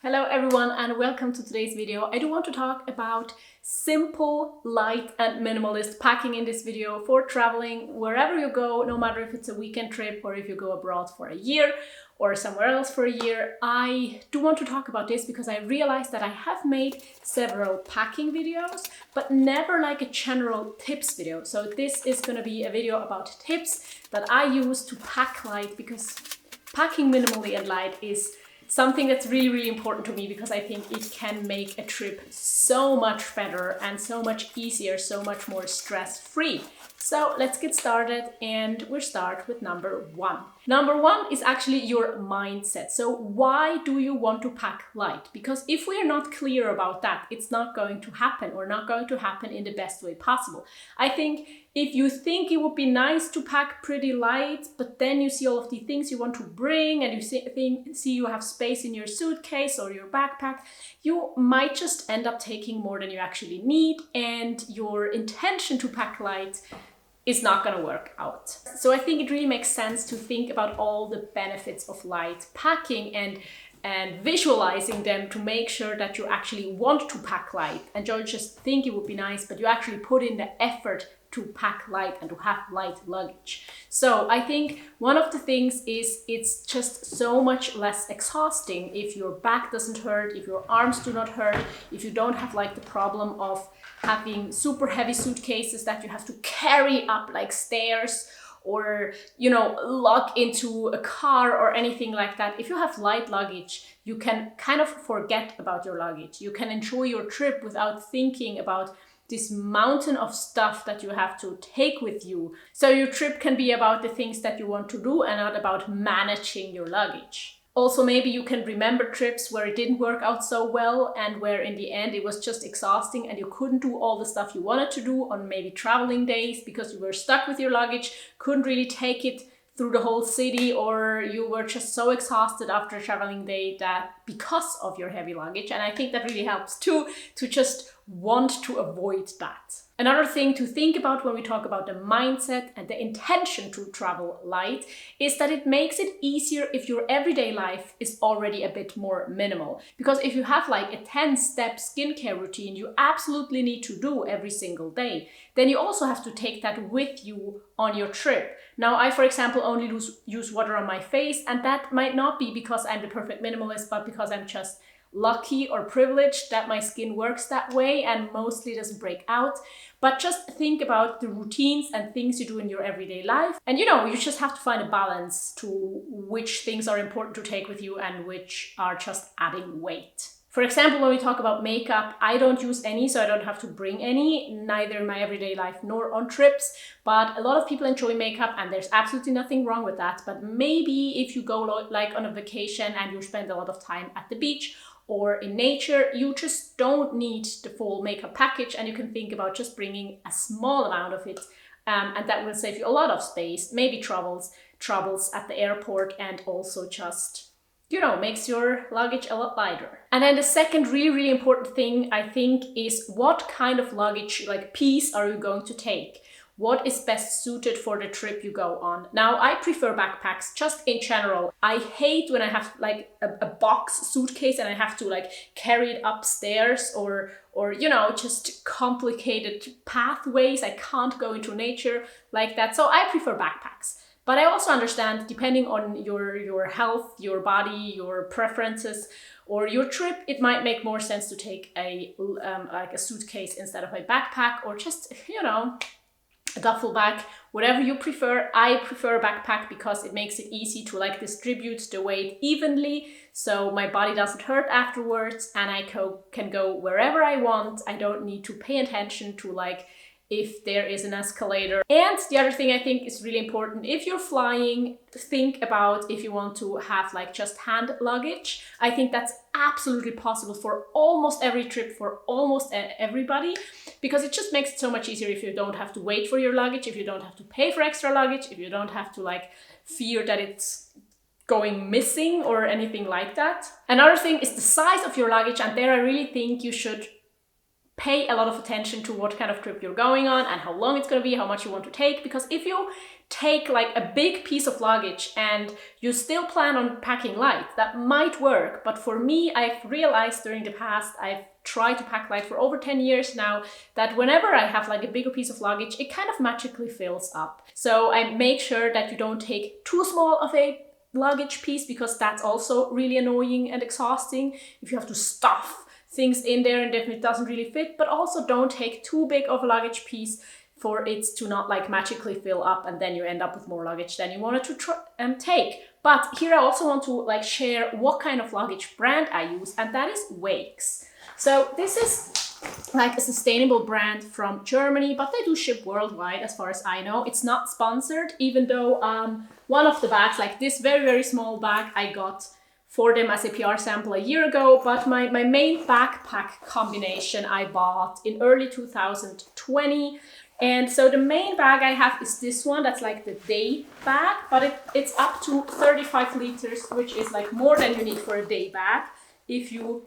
Hello everyone and welcome to today's video. I do want to talk about simple, light and minimalist packing in this video for traveling wherever you go, no matter if it's a weekend trip or if you go abroad for a year or somewhere else for a year. I do want to talk about this because I realized that I have made several packing videos, but never like a general tips video. So this is going to be a video about tips that I use to pack light, because packing minimally and light is something that's really important to me, because I think it can make a trip so much better and so much easier, so much more stress-free. So let's get started, and we'll start with number one. Number one is actually your mindset. So why do you want to pack light? Because if we are not clear about that, it's not going to happen, or not going to happen in the best way possible. I think if you think it would be nice to pack pretty light, but then you see all of the things you want to bring and you see you have space in your suitcase or your backpack, you might just end up taking more than you actually need, and your intention to pack light is not going to work out. So I think it really makes sense to think about all the benefits of light packing and visualizing them to make sure that you actually want to pack light and don't just think it would be nice, but you actually put in the effort to pack light and to have light luggage. So I think one of the things is it's just so much less exhausting if your back doesn't hurt, if your arms do not hurt, if you don't have like the problem of having super heavy suitcases that you have to carry up like stairs, or log into a car or anything like that. If you have light luggage, you can kind of forget about your luggage. You can enjoy your trip without thinking about this mountain of stuff that you have to take with you. So your trip can be about the things that you want to do and not about managing your luggage. Also, maybe you can remember trips where it didn't work out so well and where in the end it was just exhausting and you couldn't do all the stuff you wanted to do on maybe traveling days because you were stuck with your luggage, couldn't really take it through the whole city, or you were just so exhausted after a traveling day that because of your heavy luggage. And I think that really helps too, to just want to avoid that. Another thing to think about when we talk about the mindset and the intention to travel light is that it makes it easier if your everyday life is already a bit more minimal. Because if you have like a 10-step skincare routine you absolutely need to do every single day, then you also have to take that with you on your trip. Now, I, for example, only use water on my face, and that might not be because I'm the perfect minimalist, but because I'm just lucky or privileged that my skin works that way and mostly doesn't break out. But just think about the routines and things you do in your everyday life. And you just have to find a balance to which things are important to take with you and which are just adding weight. For example, when we talk about makeup, I don't use any, so I don't have to bring any, neither in my everyday life nor on trips. But a lot of people enjoy makeup, and there's absolutely nothing wrong with that. But maybe if you go like on a vacation and you spend a lot of time at the beach or in nature, you just don't need the full makeup package, and you can think about just bringing a small amount of it, and that will save you a lot of space, maybe troubles at the airport, and also just makes your luggage a lot lighter. And then the second really important thing, I think, is what kind of luggage, like piece, are you going to take? What is best suited for the trip you go on? Now, I prefer backpacks just in general. I hate when I have like a box suitcase and I have to like carry it upstairs, or just complicated pathways. I can't go into nature like that. So I prefer backpacks. But I also understand, depending on your health, your body, your preferences, or your trip, it might make more sense to take a suitcase instead of a backpack, or just a duffel bag, whatever you prefer. I prefer a backpack because it makes it easy to like distribute the weight evenly, so my body doesn't hurt afterwards, and I can go wherever I want. I don't need to pay attention to like if there is an escalator. And the other thing I think is really important, if you're flying, think about if you want to have like just hand luggage. I think that's absolutely possible for almost every trip, for almost everybody, because it just makes it so much easier if you don't have to wait for your luggage, if you don't have to pay for extra luggage, if you don't have to like fear that it's going missing or anything like that. Another thing is the size of your luggage, and there I really think you should pay a lot of attention to what kind of trip you're going on and how long it's going to be, how much you want to take. Because if you take like a big piece of luggage and you still plan on packing light, that might work. But for me, I've realized during the past, I've tried to pack light for over 10 years now, that whenever I have like a bigger piece of luggage, it kind of magically fills up. So I make sure that you don't take too small of a luggage piece, because that's also really annoying and exhausting if you have to stuff things in there and if it doesn't really fit. But also don't take too big of a luggage piece for it to not like magically fill up, and then you end up with more luggage than you wanted to take. But here I also want to like share what kind of luggage brand I use, and that is Wakes. So this is like a sustainable brand from Germany, but they do ship worldwide as far as I know. It's not sponsored, even though one of the bags, like this very, very small bag, I got for them as a PR sample a year ago, but my main backpack combination I bought in early 2020. And so the main bag I have is this one, that's like the day bag, but it's up to 35 liters, which is like more than you need for a day bag if you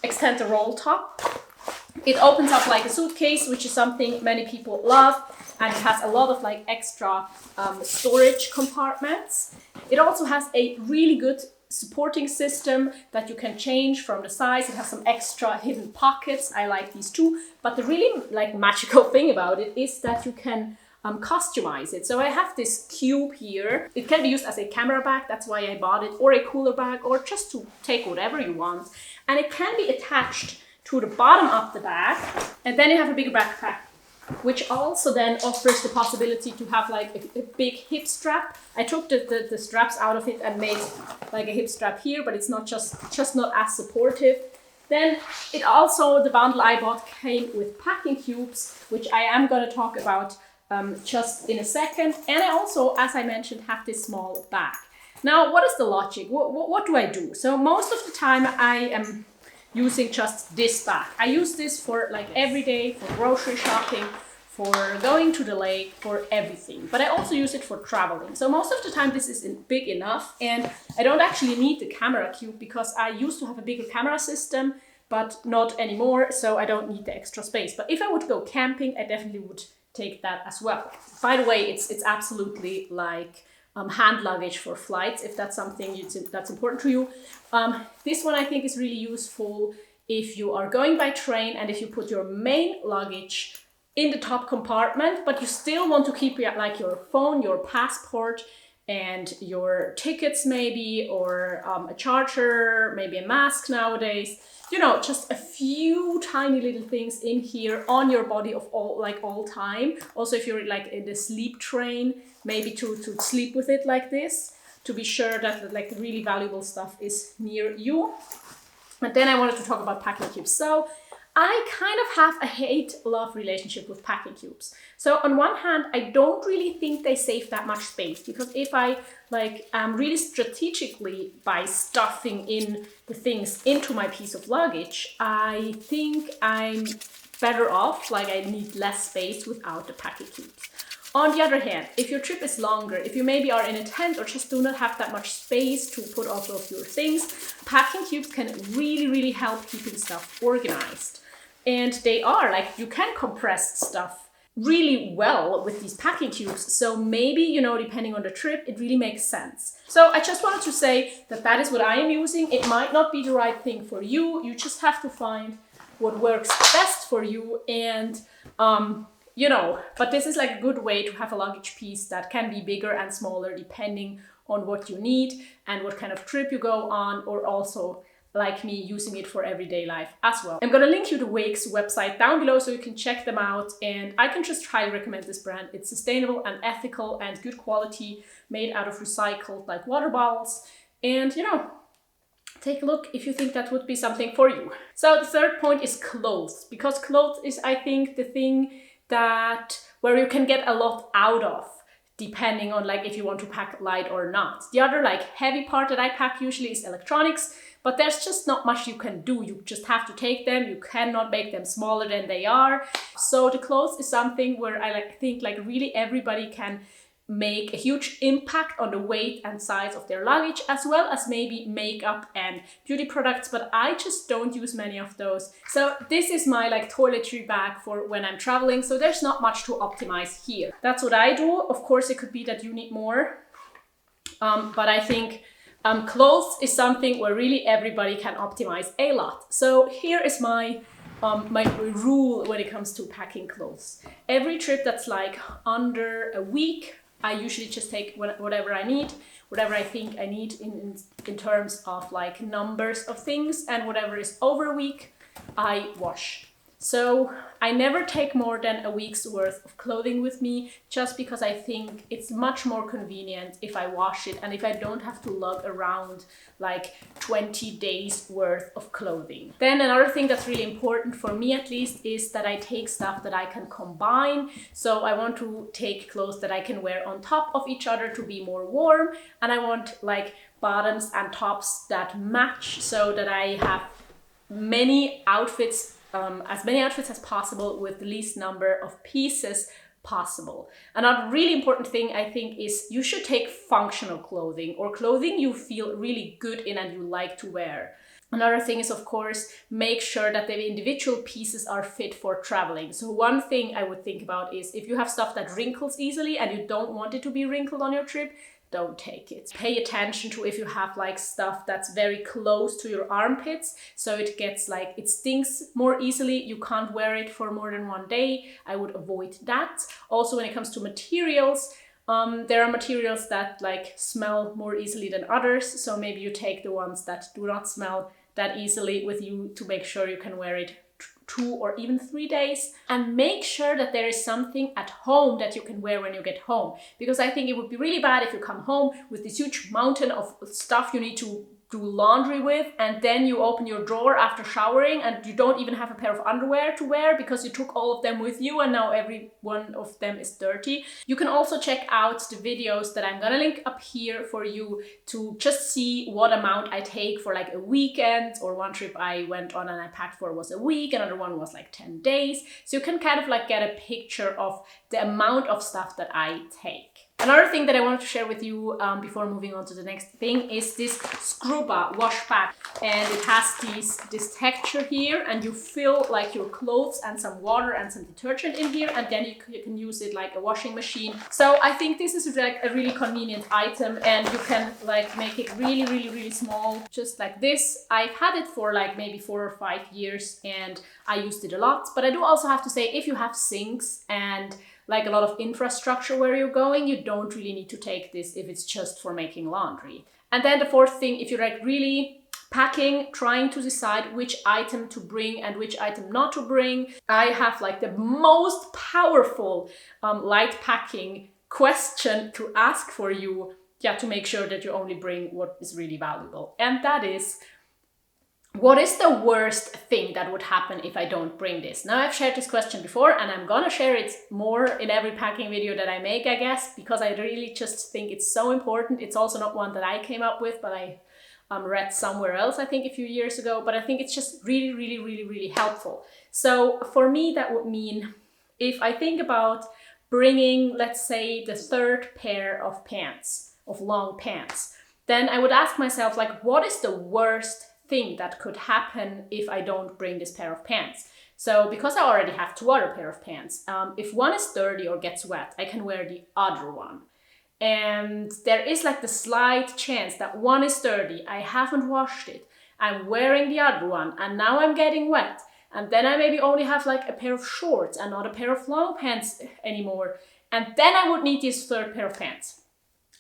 extend the roll top. It opens up like a suitcase, which is something many people love, and it has a lot of like extra storage compartments. It also has a really good supporting system that you can change from the size. It has some extra hidden pockets. I like these too. But the really like magical thing about it is that you can customize it. So I have this cube here. It can be used as a camera bag, that's why I bought it, or a cooler bag, or just to take whatever you want. And it can be attached to the bottom of the bag, and then you have a bigger backpack, which also then offers the possibility to have like a big hip strap. I took the straps out of it and made like a hip strap here, but it's not just not as supportive. Then it also, the bundle I bought came with packing cubes, which I am going to talk about just in a second. And I also, as I mentioned, have this small bag. Now, what is the logic? What do I do? So most of the time I am using just this bag. I use this for like every day, for grocery shopping, for going to the lake, for everything. But I also use it for traveling. So most of the time this is big enough, and I don't actually need the camera cube because I used to have a bigger camera system, but not anymore. So I don't need the extra space. But if I would go camping, I definitely would take that as well. By the way, it's absolutely like hand luggage for flights, if that's something that's important to you. This one I think is really useful if you are going by train and if you put your main luggage in the top compartment, but you still want to keep like your phone, your passport, and your tickets maybe, or a charger, maybe a mask nowadays. You know, just a few tiny little things in here on your body of all time. Also, if you're like in the sleep train, maybe to sleep with it like this, to be sure that like the really valuable stuff is near you. And then I wanted to talk about packing cubes. So I kind of have a hate-love relationship with packing cubes. So on one hand, I don't really think they save that much space, because if I like really strategically by stuffing in the things into my piece of luggage, I think I'm better off, like I need less space without the packing cubes. On the other hand, if your trip is longer, if you maybe are in a tent or just do not have that much space to put all of your things, packing cubes can really, really help keeping stuff organized. And they are, like, you can compress stuff really well with these packing cubes. So maybe, you know, depending on the trip, it really makes sense. So I just wanted to say that that is what I am using. It might not be the right thing for you. You just have to find what works best for you. And, you know, but this is like a good way to have a luggage piece that can be bigger and smaller depending on what you need and what kind of trip you go on, or also like me using it for everyday life as well. I'm gonna link you the Wakes website down below so you can check them out, and I can just highly recommend this brand. It's sustainable and ethical and good quality, made out of recycled like water bottles. And you know, take a look if you think that would be something for you. So the third point is clothes, because clothes is, I think, the thing that where you can get a lot out of, depending on like if you want to pack light or not. The other like heavy part that I pack usually is electronics, but there's just not much you can do. You just have to take them. You cannot make them smaller than they are. So the clothes is something where I think like really everybody can make a huge impact on the weight and size of their luggage, as well as maybe makeup and beauty products, but I just don't use many of those. So this is my like toiletry bag for when I'm traveling, so there's not much to optimize here. That's what I do. Of course, it could be that you need more, but I think clothes is something where really everybody can optimize a lot. So here is my rule when it comes to packing clothes. Every trip that's like under a week, I usually just take whatever I need, whatever I think I need in terms of like numbers of things, and whatever is over a week, I wash. So I never take more than a week's worth of clothing with me, just because I think it's much more convenient if I wash it and if I don't have to lug around like 20 days worth of clothing. Then another thing that's really important for me, at least, is that I take stuff that I can combine. So I want to take clothes that I can wear on top of each other to be more warm, and I want like bottoms and tops that match, so that I have many outfits, as many outfits as possible with the least number of pieces possible. Another really important thing, I think, is you should take functional clothing, or clothing you feel really good in and you like to wear. Another thing is, of course, make sure that the individual pieces are fit for traveling. So one thing I would think about is if you have stuff that wrinkles easily and you don't want it to be wrinkled on your trip, don't take it. Pay attention to if you have like stuff that's very close to your armpits, so it gets like, it stinks more easily, you can't wear it for more than one day. I would avoid that. Also, when it comes to materials, there are materials that like smell more easily than others, so maybe you take the ones that do not smell that easily with you to make sure you can wear it 2 or even 3 days. And make sure that there is something at home that you can wear when you get home, because I think it would be really bad if you come home with this huge mountain of stuff you need to do laundry with, and then you open your drawer after showering and you don't even have a pair of underwear to wear because you took all of them with you and now every one of them is dirty. You can also check out the videos that I'm gonna link up here for you to just see what amount I take for like a weekend, or one trip I went on and I packed for was a week, another one was like 10 days. So you can kind of like get a picture of the amount of stuff that I take. Another thing that I wanted to share with you before moving on to the next thing is this Scruba wash pack, and it has this texture here, and you fill like your clothes and some water and some detergent in here, and then you can use it like a washing machine. So I think this is like a really convenient item, and you can like make it really, really, really small, just like this. I've had it for like maybe 4 or 5 years and I used it a lot. But I do also have to say, if you have sinks and like a lot of infrastructure where you're going, you don't really need to take this if it's just for making laundry. And then the fourth thing, if you're like really packing, trying to decide which item to bring and which item not to bring, I have like the most powerful light packing question to ask for you, to make sure that you only bring what is really valuable. And that is, what is the worst thing that would happen if I don't bring this? Now, I've shared this question before, and I'm gonna share it more in every packing video that I make, I guess, because I really just think it's so important. It's also not one that I came up with, but I read somewhere else, I think a few years ago, but I think it's just really, really, really, really helpful. So for me, that would mean if I think about bringing, let's say, the 3rd pair of pants, of long pants, then I would ask myself, like, what is the worst thing that could happen if I don't bring this pair of pants? So because I already have 2 other pair of pants, if one is dirty or gets wet, I can wear the other one. And there is like the slight chance that one is dirty, I haven't washed it, I'm wearing the other one, and now I'm getting wet. And then I maybe only have like a pair of shorts and not a pair of long pants anymore. And then I would need this 3rd pair of pants.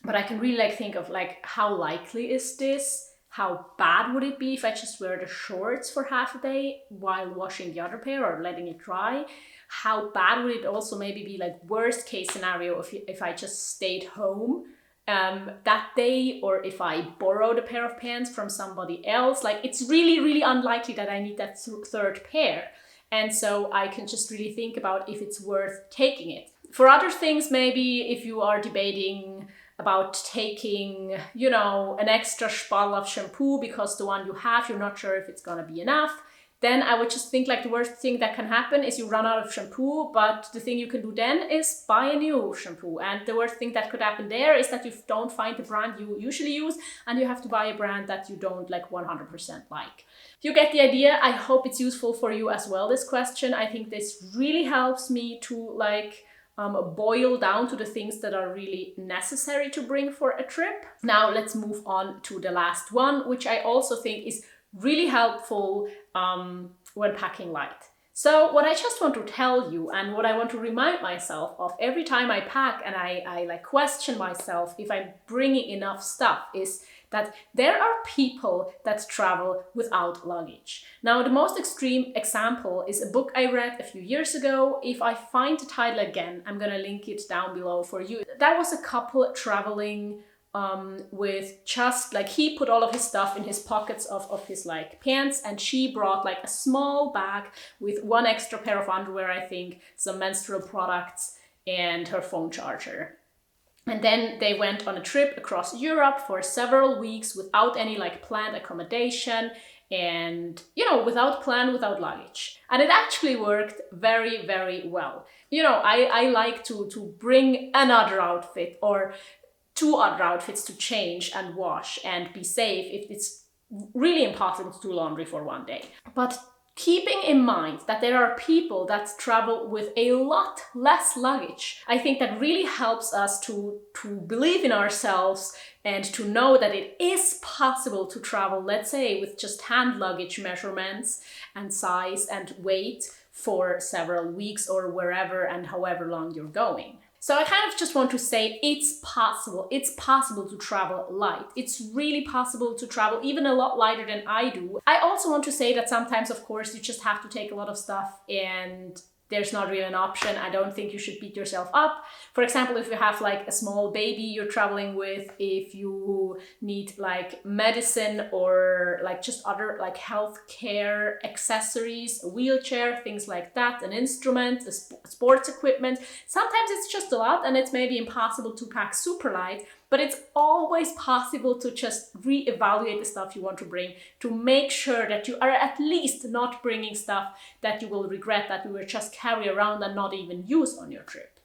But I can really like think of like, how likely is this? How bad would it be if I just wear the shorts for half a day while washing the other pair or letting it dry? How bad would it also maybe be, like worst case scenario, if I just stayed home that day, or if I borrowed a pair of pants from somebody else? Like, it's really, really unlikely that I need that 3rd pair. And so I can just really think about if it's worth taking it. For other things, maybe if you are debating about taking, you know, an extra spall of shampoo because the one you have, you're not sure if it's gonna be enough, then I would just think like the worst thing that can happen is you run out of shampoo, but the thing you can do then is buy a new shampoo. And the worst thing that could happen there is that you don't find the brand you usually use and you have to buy a brand that you don't like 100% like. You get the idea. I hope it's useful for you as well, this question. I think this really helps me to like boil down to the things that are really necessary to bring for a trip. Now let's move on to the last one, which I also think is really helpful when packing light. So what I just want to tell you and what I want to remind myself of every time I pack and I like question myself if I'm bringing enough stuff is that there are people that travel without luggage. Now, the most extreme example is a book I read a few years ago. If I find the title again, I'm gonna link it down below for you. That was a couple traveling with just like, he put all of his stuff in his pockets of his like pants, and she brought like a small bag with one extra pair of underwear, I think, some menstrual products, and her phone charger. And then they went on a trip across Europe for several weeks without any like planned accommodation and, you know, without plan, without luggage. And it actually worked very, very well. You know, I like to bring another outfit or 2 other outfits to change and wash and be safe if it's really impossible to do laundry for one day. But keeping in mind that there are people that travel with a lot less luggage, I think that really helps us to believe in ourselves and to know that it is possible to travel, let's say, with just hand luggage measurements and size and weight for several weeks or wherever and however long you're going. So I kind of just want to say it's possible. It's possible to travel light. It's really possible to travel even a lot lighter than I do. I also want to say that sometimes, of course, you just have to take a lot of stuff and there's not really an option. I don't think you should beat yourself up. For example, if you have like a small baby you're traveling with, if you need like medicine or like just other like healthcare accessories, a wheelchair, things like that, an instrument, sports equipment. Sometimes it's just a lot and it's maybe impossible to pack super light, but it's always possible to just reevaluate the stuff you want to bring to make sure that you are at least not bringing stuff that you will regret, that you will just carry around and not even use on your trip.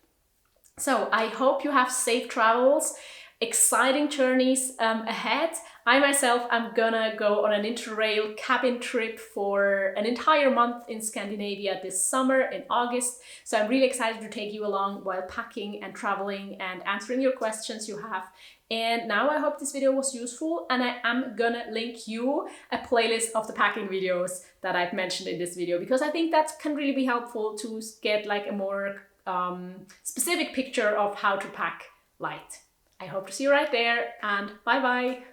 So I hope you have safe travels, exciting journeys ahead. I myself am gonna go on an interrail cabin trip for an entire month in Scandinavia this summer in August. So I'm really excited to take you along while packing and traveling and answering your questions you have. And now I hope this video was useful, and I am gonna link you a playlist of the packing videos that I've mentioned in this video, because I think that can really be helpful to get like a more specific picture of how to pack light. I hope to see you right there, and bye bye!